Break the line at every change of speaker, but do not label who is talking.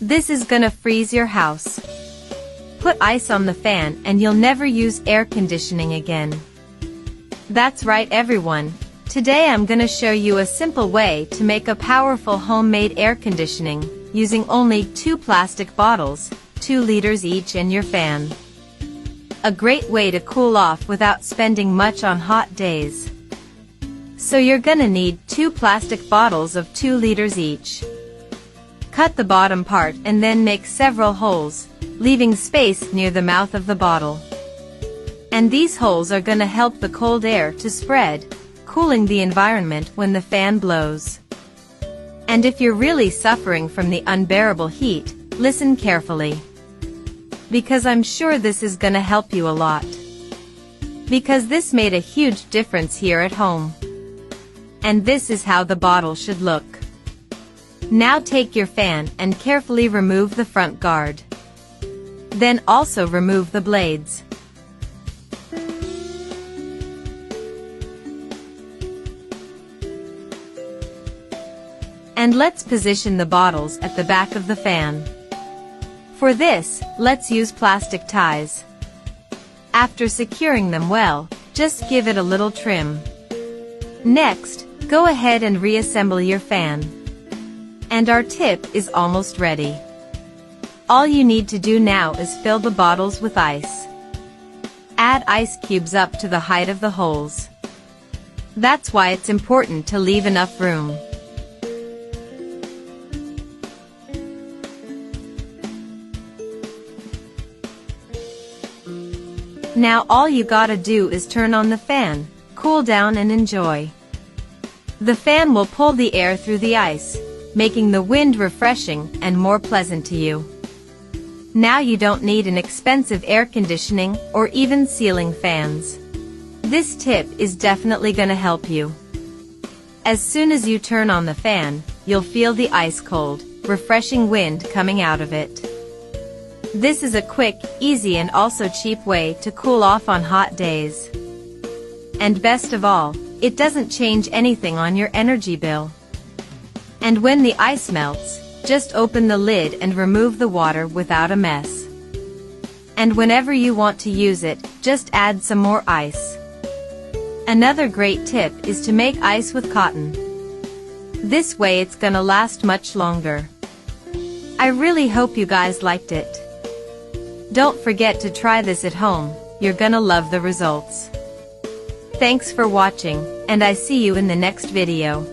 This is gonna freeze your house. Put ice on the fan and you'll never use air conditioning again. That's right everyone. Today I'm gonna show you a simple way to make a powerful homemade air conditioning using only 2 plastic bottles, 2 liters each, and your fan. A great way to cool off without spending much on hot days. So you're gonna need 2 plastic bottles of 2 liters each. Cut the bottom part and then make several holes, leaving space near the mouth of the bottle. And these holes are gonna help the cold air to spread, cooling the environment when the fan blows. And if you're really suffering from the unbearable heat, listen carefully. Because I'm sure this is gonna help you a lot. Because this made a huge difference here at home. And this is how the bottle should look. Now take your fan and carefully remove the front guard. Then also remove the blades. And let's position the bottles at the back of the fan. For this, let's use plastic ties. After securing them well, just give it a little trim. Next, go ahead and reassemble your fan. And our tip is almost ready. All you need to do now is fill the bottles with ice. Add ice cubes up to the height of the holes. That's why it's important to leave enough room. Now all you gotta do is turn on the fan, cool down and enjoy. The fan will pull the air through the ice, making the wind refreshing and more pleasant to you. Now you don't need an expensive air conditioning or even ceiling fans. This tip is definitely gonna help you. As soon as you turn on the fan, you'll feel the ice cold, refreshing wind coming out of it. This is a quick, easy and also cheap way to cool off on hot days. And best of all, it doesn't change anything on your energy bill. And when the ice melts, just open the lid and remove the water without a mess. And whenever you want to use it, just add some more ice. Another great tip is to make ice with cotton. This way it's gonna last much longer. I really hope you guys liked it. Don't forget to try this at home, you're gonna love the results. Thanks for watching, and I see you in the next video.